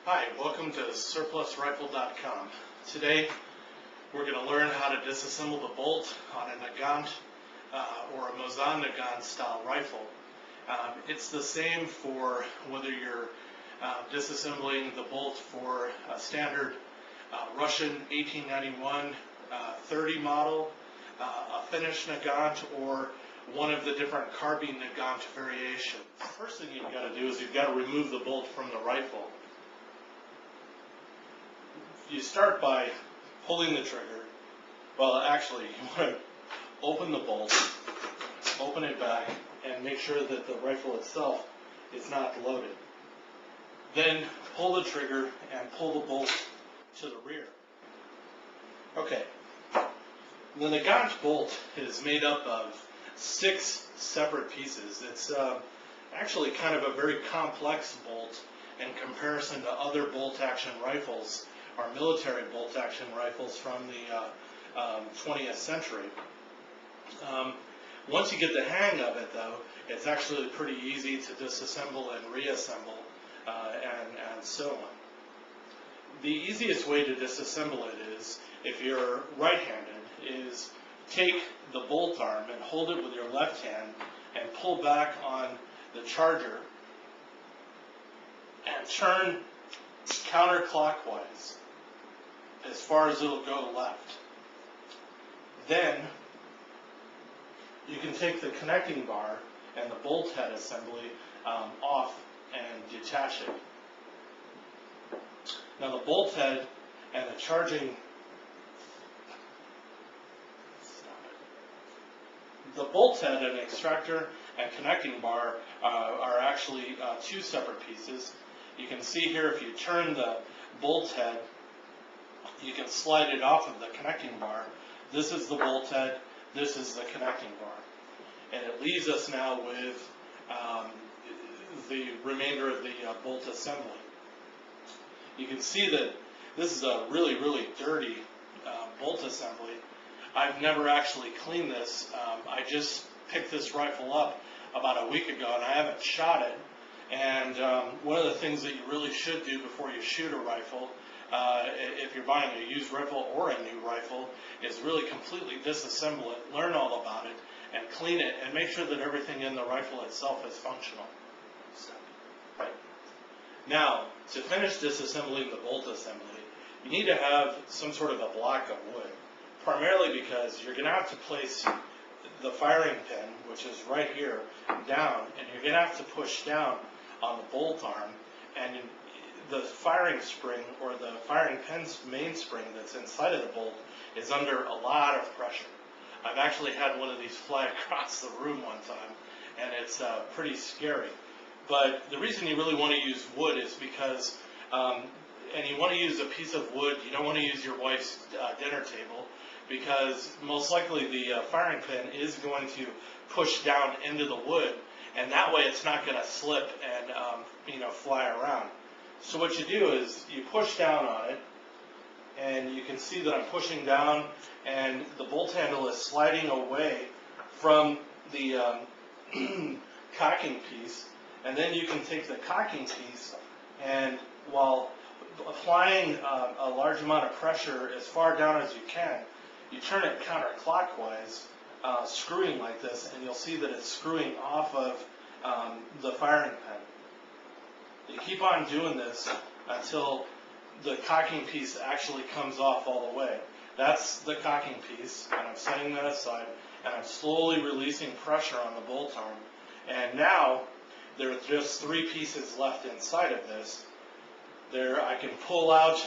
Hi, welcome to surplusrifle.com. Today we're going to learn how to disassemble the bolt on a Nagant or a Mosin Nagant style rifle. It's the same for whether you're disassembling the bolt for a standard Russian 1891 30 model, a finished Nagant, or one of the different carbine Nagant variations. The first thing you've got to do is you've got to remove the bolt from the rifle. You start by pulling the trigger. Well, actually, you want to open the bolt, open it back, and make sure that the rifle itself is not loaded. Then pull the trigger and pull the bolt to the rear. Okay. The Nagant bolt is made up of 6 separate pieces. It's actually kind of a very complex bolt in comparison to other bolt-action rifles, or military bolt-action rifles from the 20th century. Once you get the hang of it, though, it's actually pretty easy to disassemble and reassemble, and so on. The easiest way to disassemble it is, if you're right-handed, is take the bolt arm and hold it with your left hand and pull back on the charger and turn counterclockwise as far as it'll go left. Then you can take the connecting bar and the bolt head assembly off and detach it. Now the bolt head and the charging, the bolt head and extractor and connecting bar are actually 2 separate pieces. You can see here, if you turn the bolt head, you can slide it off of the connecting bar. This is the bolt head, this is the connecting bar. And it leaves us now with the remainder of the bolt assembly. You can see that this is a really, really dirty bolt assembly. I've never actually cleaned this. I just picked this rifle up about a week ago and I haven't shot it. And one of the things that you really should do before you shoot a rifle, if you're buying a used rifle or a new rifle, is really completely disassemble it, learn all about it, and clean it, and make sure that everything in the rifle itself is functional. Right. Now, to finish disassembling the bolt assembly, you need to have some sort of a block of wood, primarily because you're going to have to place the firing pin, which is right here, down, and you're going to have to push down on the bolt arm, and the firing spring, or the firing pin's mainspring that's inside of the bolt, is under a lot of pressure. I've actually had one of these fly across the room one time, and it's pretty scary. But the reason you really want to use wood is because, and you want to use a piece of wood, you don't want to use your wife's dinner table, because most likely the firing pin is going to push down into the wood, and that way it's not going to slip and fly around. So what you do is you push down on it, and you can see that I'm pushing down, and the bolt handle is sliding away from the cocking piece, and then you can take the cocking piece, and while applying a large amount of pressure as far down as you can, you turn it counterclockwise, screwing like this, and you'll see that it's screwing off of the firing pin. You keep on doing this until the cocking piece actually comes off all the way. That's the cocking piece, and I'm setting that aside, and I'm slowly releasing pressure on the bolt arm. And now there are just 3 pieces left inside of this. There, I can pull out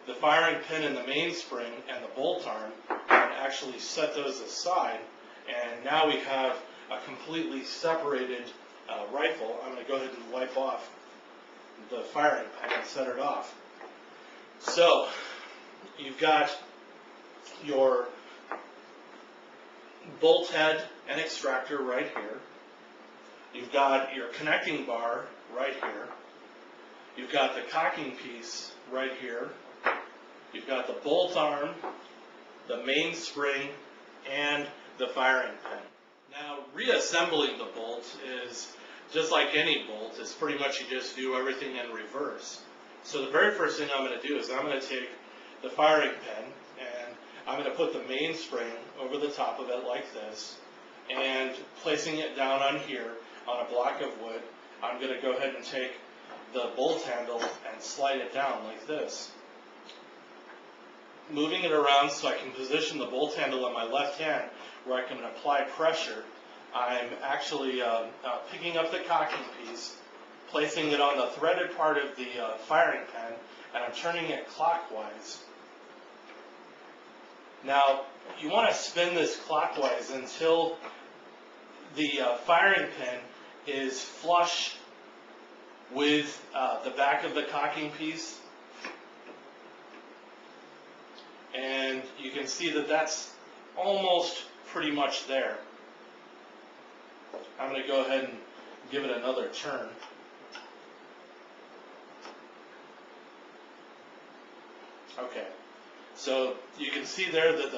the firing pin and the mainspring and the bolt arm and actually set those aside, and now we have a completely separated rifle. I'm going to go ahead and wipe off the firing pin and set it off. So you've got your bolt head and extractor right here. You've got your connecting bar right here. You've got the cocking piece right here. You've got the bolt arm, the mainspring, and the firing pin. Now, reassembling the bolt is just like any bolt, it's pretty much you just do everything in reverse. So the very first thing I'm going to do is I'm going to take the firing pin and I'm going to put the mainspring over the top of it like this, and placing it down on here on a block of wood, I'm going to go ahead and take the bolt handle and slide it down like this. Moving it around so I can position the bolt handle in my left hand where I can apply pressure, I'm actually picking up the cocking piece, placing it on the threaded part of the firing pin, and I'm turning it clockwise. Now, you want to spin this clockwise until the firing pin is flush with the back of the cocking piece. And you can see that that's almost pretty much there. I'm going to go ahead and give it another turn. Okay, so you can see there that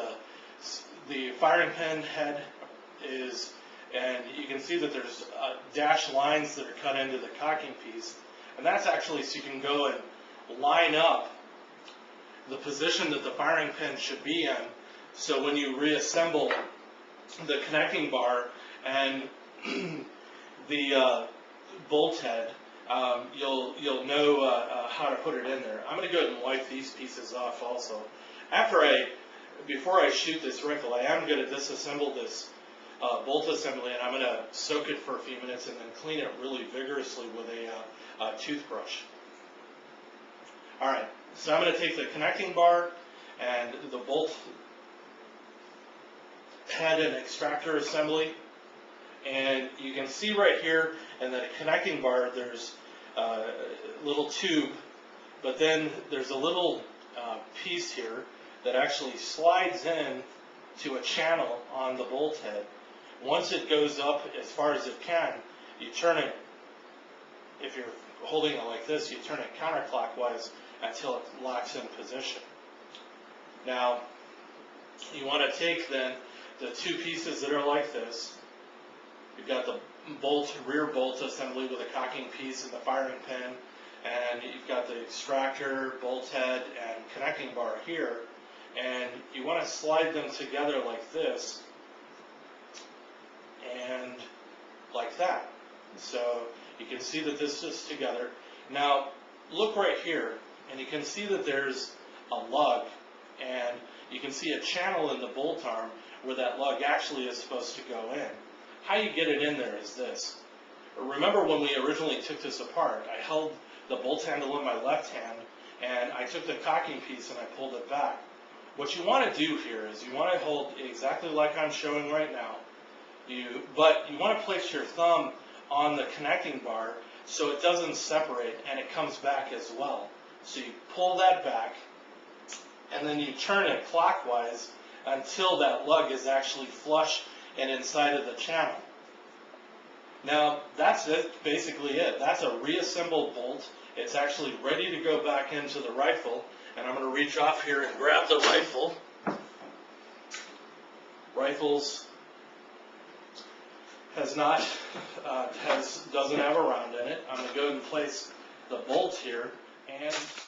the firing pin head is, and you can see that there's dashed lines that are cut into the cocking piece, and that's actually so you can go and line up the position that the firing pin should be in, so when you reassemble the connecting bar and the bolt head, you'll know how to put it in there. I'm going to go ahead and wipe these pieces off also. Before I shoot this rifle, I am going to disassemble this bolt assembly, and I'm going to soak it for a few minutes and then clean it really vigorously with a toothbrush. Alright, so I'm going to take the connecting bar and the bolt head and extractor assembly, and you can see right here in the connecting bar there's a little tube, but then there's a little piece here that actually slides in to a channel on the bolt head. Once it goes up as far as it can, you turn it, if you're holding it like this, you turn it counterclockwise until it locks in position. Now, you want to take then the two pieces that are like this. You've got the rear bolt assembly with a cocking piece and the firing pin, and you've got the extractor, bolt head, and connecting bar here, and you want to slide them together like this and like that. So you can see that this is together. Now look right here, and you can see that there's a lug, and you can see a channel in the bolt arm where that lug actually is supposed to go in. How you get it in there is this. Remember when we originally took this apart, I held the bolt handle in my left hand, and I took the cocking piece and I pulled it back. What you want to do here is you want to hold exactly like I'm showing right now, but you want to place your thumb on the connecting bar so it doesn't separate and it comes back as well. So you pull that back, and then you turn it clockwise until that lug is actually flush and inside of the channel. Now that's it, basically it. That's a reassembled bolt. It's actually ready to go back into the rifle, and I'm going to reach off here and grab the rifle. Rifles doesn't have a round in it. I'm going to go ahead and place the bolt here, and